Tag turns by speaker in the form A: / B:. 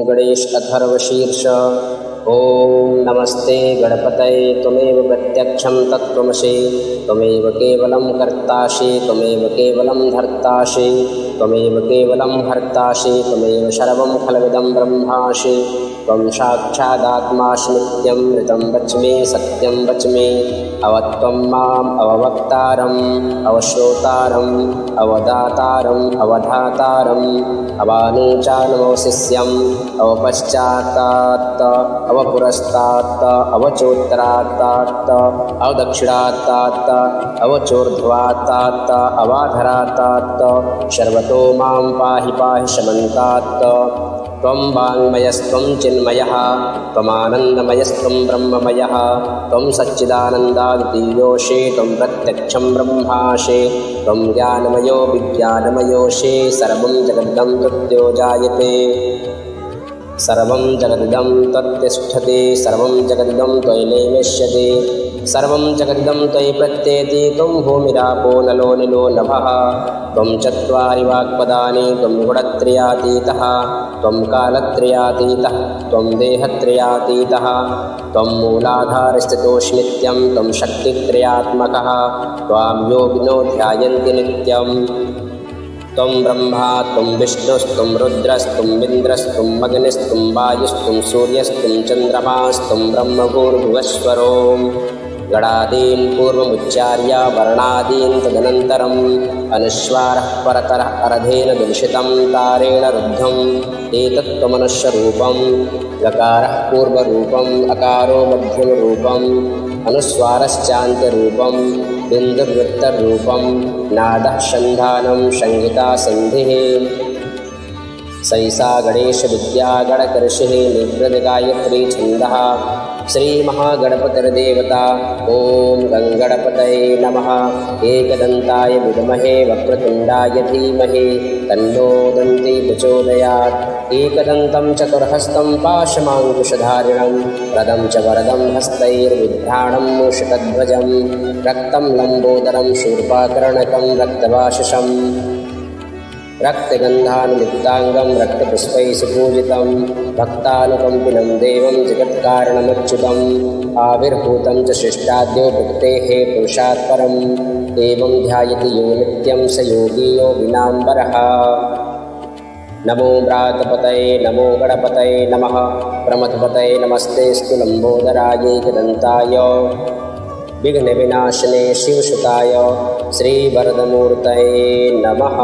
A: गणेश अथर्वशीर्ष। ओम नमस्ते गणपतये त्वमेव प्रत्यक्षं तत्त्वमसि त्वमेव केवलं कर्तासि त्वमेव केवलं धर्तासि त्वमेव केवलं हर्तासि त्वमेव सर्वं खलविदं ब्रह्मासि त्वं साक्षादात्मासि नित्यं ऋतं वच्मि सत्यं वच्मि अवत्वं माम् अववक्तारम् अवश्रोतारम् अवदातारम् अवधातारम् अवानीचानमवशिष्यम् अवपश्चात्तात् अवपुरस्तात् अवचोत्तरात् अवदक्षिणात् अवचोर्ध्वात् अवाधरात् सर्वतो मां पाहि पाहि शमन्तात्। त्वं वाङ्मयस्त्वं चिन्मयः त्वमानन्दमयस्त्वं ब्रह्ममयः त्वं सच्चिदानन्दाद्वितीयोऽसि त्वं प्रत्यक्षं ब्रह्मासि त्वं ज्ञानमयो विज्ञानमयोऽसि सर्वं जगद्दं त्वत्तो जायते सर्वं जगदिदं त्वत्तिष्ठति सर्वं जगदिदं त्वयि नैवेश्यति सर्वं जगदिदं त्वयि प्रत्येति त्वं भूमिरापो नलो निलो नभः त्वं चत्वारि वाक्पदानि त्वं गुणत्रयातीतः त्वं कालत्रयातीतः त्वं देहत्रयातीतः त्वं मूलाधारस्थितोऽसि नित्यं त्वं शक्तित्रयात्मकः त्वां योगिनो ध्यायन्ति नित्यम्। त्वं ब्रह्मा त्वं विष्णुस्त्वं रुद्रस्त्वं इन्द्रस्त्वं अग्निस्त्वं वायुस्त्वं सूर्यस्त्वं चन्द्रमास्त्वं ब्रह्मभूर्भुवस्वरो। गणादीन् पूर्वमुच्चार्य वर्णादीन् तदनन्तरम् अनुस्वारः परतरः अर्धेन दर्शितं तारेण रुद्धम् एतत्त्वमनुष्यरूपं गकारः पूर्वरूपम् अकारो मध्यमरूपम् अनुस्वारश्चान्त्यरूपं बिन्दुर्वृत्तरूपं नादः सन्धानं संहिता सन्धिः सैसा गणेशविद्या गणकर्षिः निवृत्तिगायत्री छन्दः श्रीमहागणपतिर्देवता। ॐ गङ्गणपतये नमः। एकदन्ताय विद्महे वक्रतुण्डाय धीमहि तन्नो दन्ती प्रचोदयात्। एकदन्तं चतुर्हस्तं पाशमाङ्कुशधारिणं रदं च वरदं हस्तैर्बिभ्राणं मूषकध्वजं रक्तं लम्बोदरं शूर्पाकर्णकं रक्तवाशसं रक्तगन्धानुलिप्ताङ्गं रक्तपुष्पैः सुपूजितं भक्तानुकम्पिनं देवं जगत्कारणमच्युतम् आविर्भूतं च शिष्टाद्यो भुक्तेः पुरुषात् परम् एवं ध्यायति यो नित्यं स योगी योगिनाम्बरः। नमो व्रातपतये नमो गणपतये नमः। प्रमथपतये नमस्तेऽस्तु लम्बोदराय एकदन्ताय विघ्नविनाशने शिवसुताय श्रीवरदमूर्तये नमः।